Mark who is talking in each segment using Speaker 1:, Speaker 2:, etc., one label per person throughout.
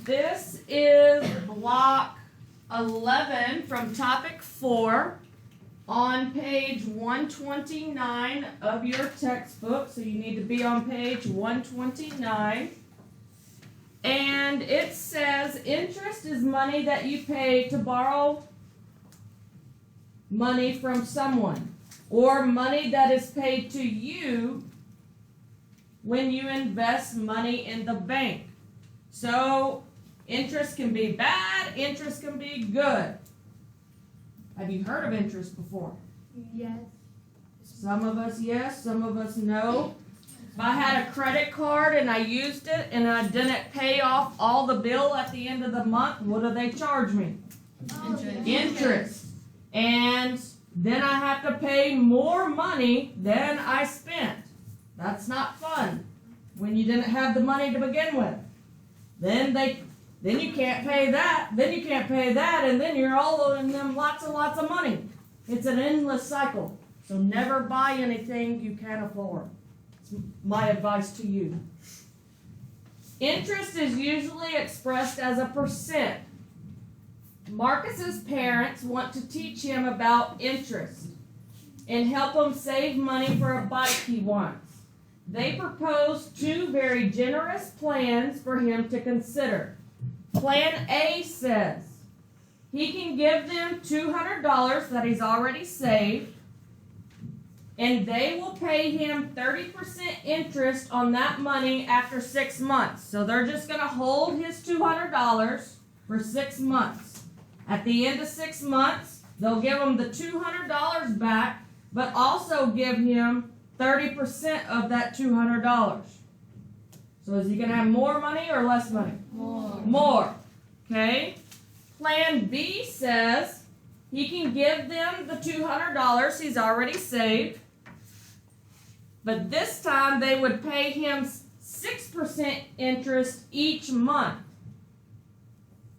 Speaker 1: This is block 11 from topic 4 on page 129 of your textbook. So you need to be on page 129. And it says interest is money that you pay to borrow money from someone, or money that is paid to you when you invest money in the bank. So interest can be bad, interest can be good. Have you heard of interest before?
Speaker 2: Yes.
Speaker 1: Some of us yes, some of us no. If I had a credit card and I used it and I didn't pay off all the bill at the end of the month, what do they charge me? Interest. And then I have to pay more money than I spent. That's not fun when you didn't have the money to begin with. Then you can't pay that, then you can't pay that, and then you're all owing them lots and lots of money. It's an endless cycle. So never buy anything you can't afford. It's my advice to you. Interest is usually expressed as a percent. Marcus's parents want to teach him about interest and help him save money for a bike he wants. They propose 2 very generous plans for him to consider. Plan A says he can give them $200 that he's already saved, and they will pay him 30% interest on that money after 6 months. So they're just going to hold his $200 for 6 months. At the end of 6 months, they'll give him the $200 back, but also give him 30% of that $200. So is he going to have more money or less money? More. Okay. Plan B says he can give them the $200 he's already saved, but this time they would pay him 6% interest each month.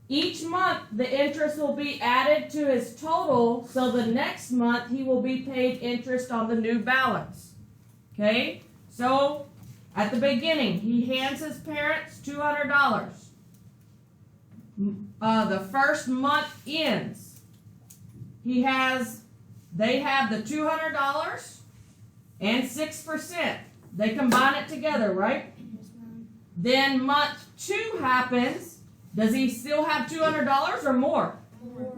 Speaker 1: Each month the interest will be added to his total, so the next month he will be paid interest on the new balance. Okay? So at the beginning, he hands his parents $200. The first month ends. They have the $200 and 6%. They combine it together, right? Then month 2 happens. Does he still have $200 or more?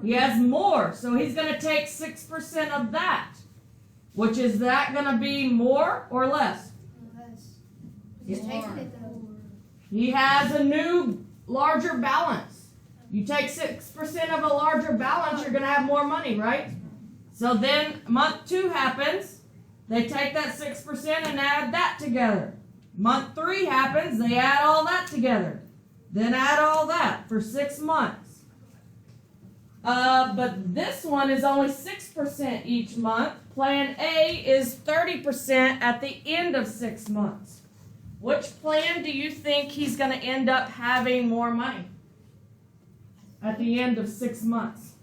Speaker 1: He has more. So he's going to take 6% of that. Which is that going to be more or less?
Speaker 2: He's taking it though.
Speaker 1: He has a new larger balance. You take 6% of a larger balance, you're going to have more money, right? So then month 2 happens. They take that 6% and add that together. Month 3 happens. They add all that together. Then add all that for 6 months. But this one is only 6% each month. Plan A is 30% at the end of 6 months. Which plan do you think he's going to end up having more money at the end of 6 months?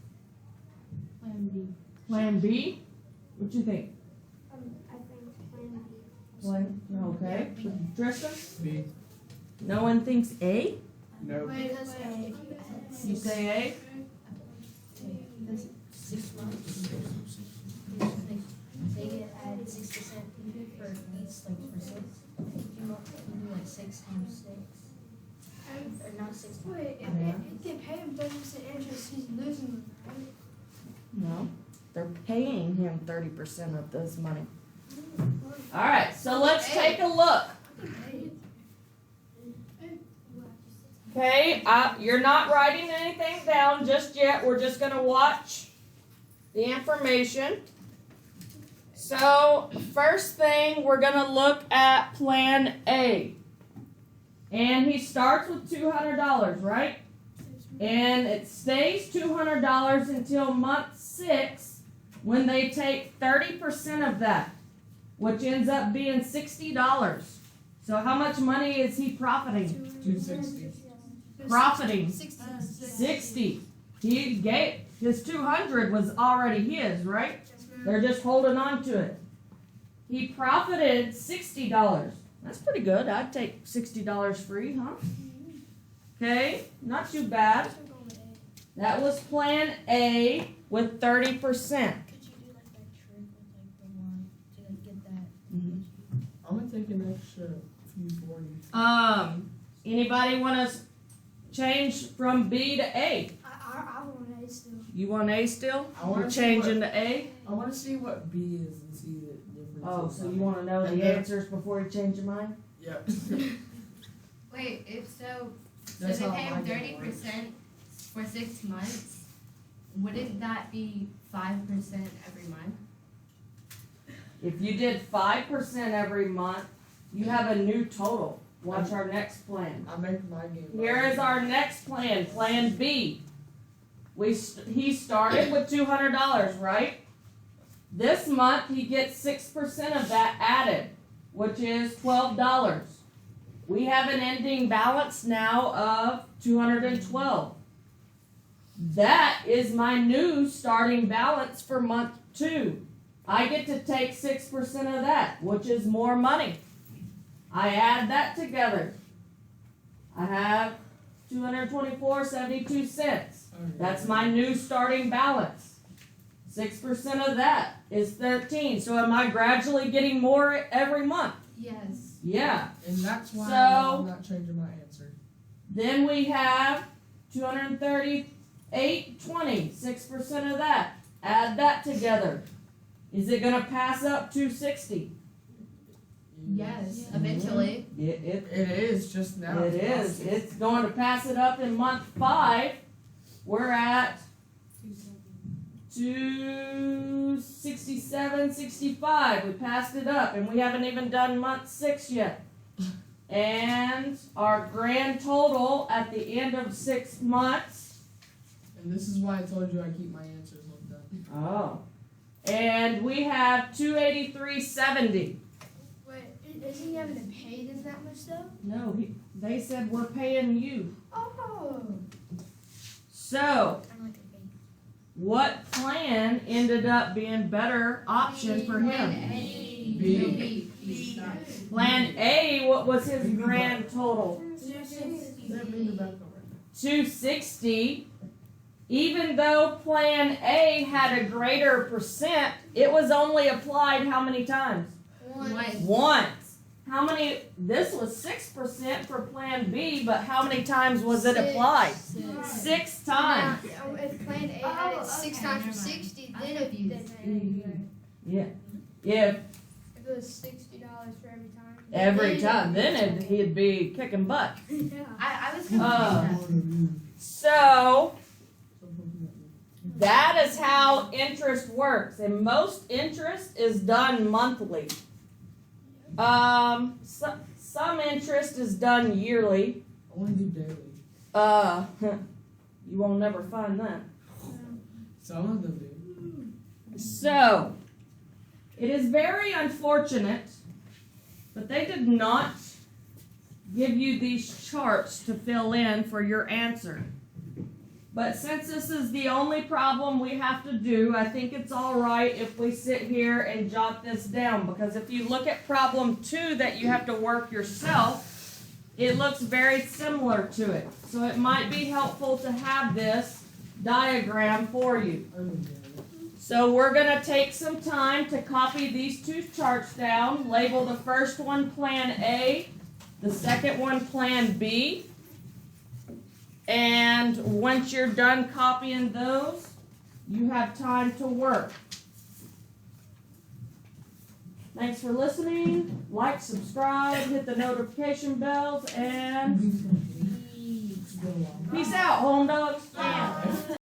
Speaker 2: Plan B.
Speaker 1: Plan B? What do you think?
Speaker 2: I think Plan B.
Speaker 1: Plan, okay. Tristan?
Speaker 3: B.
Speaker 1: No one thinks A?
Speaker 3: No.
Speaker 2: Wait.
Speaker 1: You say A?
Speaker 4: 6 months. They get added 6% for each, like for 6. You do like 6 times 6. Or not 6 times.
Speaker 2: Wait, if they pay him 30% interest, he's losing them, right?
Speaker 1: No. They're paying him 30% of this money. All right, so let's take a look. Okay, you're not writing anything down just yet. We're just going to watch the information. So, first thing, we're going to look at Plan A. And he starts with $200, right? And it stays $200 until month 6 when they take 30% of that, which ends up being $60. So how much money is he profiting?
Speaker 3: $260.
Speaker 1: Profiting
Speaker 2: 60.
Speaker 1: 60. He gave his 200 was already his, right? They're just holding on to it. He profited $60. That's pretty good. I'd take $60 free, huh? Okay, not too bad.
Speaker 2: Let's go with A.
Speaker 1: That was plan A with 30%.
Speaker 4: Could you do like that trick with like the one to like get that?
Speaker 3: I'm gonna take an extra few for you.
Speaker 1: Anybody want to change from B to A?
Speaker 2: I want A still.
Speaker 1: You want A still?
Speaker 3: I wanna
Speaker 1: We're
Speaker 3: see
Speaker 1: changing to A?
Speaker 3: I want to see what B is and see the difference.
Speaker 1: Oh, so you want to know
Speaker 3: And
Speaker 1: the
Speaker 3: then-
Speaker 1: answers before you change your mind?
Speaker 3: Yep.
Speaker 5: Wait, if so,
Speaker 3: That's
Speaker 5: so
Speaker 3: how
Speaker 5: they pay
Speaker 3: my
Speaker 5: him
Speaker 3: game works.
Speaker 5: 30% for 6 months. Wouldn't that be 5% every month?
Speaker 1: If you did 5% every month, you have a new total. Watch our next plan.
Speaker 3: I make my game.
Speaker 1: Here is our next plan, Plan B. He started with $200, right? This month he gets 6% of that added, which is $12. We have an ending balance now of $212. That is my new starting balance for month 2. I get to take 6% of that, which is more money. I add that together. I have $224.72. That's my new starting balance. 6% of that is 13. So am I gradually getting more every month?
Speaker 5: Yes.
Speaker 1: Yeah.
Speaker 3: And that's why
Speaker 1: So-
Speaker 3: I'm not changing my answer.
Speaker 1: Then we have 238.20. 6% of that. Add that together. Is it gonna pass up 260?
Speaker 5: Yes. Eventually.
Speaker 1: It
Speaker 3: It is just now.
Speaker 1: It is. It's going to pass it up in month 5. We're at 267.65. We passed it up, and we haven't even done month 6 yet. And our grand total at the end of 6 months.
Speaker 3: And this is why I told you I keep my answers like that.
Speaker 1: Oh. And we have 283.70.
Speaker 2: Wait, isn't he having to pay them that much though?
Speaker 1: No, they said we're paying you.
Speaker 2: Oh.
Speaker 1: So,
Speaker 4: Kind of like a bank.
Speaker 1: what plan ended up being better option for him?
Speaker 3: B.
Speaker 1: Plan A, what was his grand total?
Speaker 3: That means the back over.
Speaker 1: 260. Even though Plan A had a greater percent, it was only applied how many times? Once. How many? This was 6% for Plan B, but how many times was it applied? 6 times.
Speaker 2: Now, if Plan A had it 6 times for 60, then it would
Speaker 1: Yeah. If
Speaker 2: If it was $60 for every time.
Speaker 1: every time, then he'd be kicking butt.
Speaker 2: Yeah.
Speaker 5: I was confused.
Speaker 1: So that is how interest works, and most interest is done monthly. Some interest is done yearly.
Speaker 3: I want to do daily.
Speaker 1: You won't never find that.
Speaker 3: Some of them do.
Speaker 1: So, it is very unfortunate, but they did not give you these charts to fill in for your answer. But since this is the only problem we have to do, I think it's all right if we sit here and jot this down. Because if you look at problem 2 that you have to work yourself, it looks very similar to it. So it might be helpful to have this diagram for you.
Speaker 3: I don't get it.
Speaker 1: So we're going to take some time to copy these 2 charts down, label the first one Plan A, the second one Plan B, and once you're done copying those, you have time to work. Thanks for listening. Like, subscribe, hit the notification bells, and
Speaker 3: Go on.
Speaker 1: peace out, home dogs.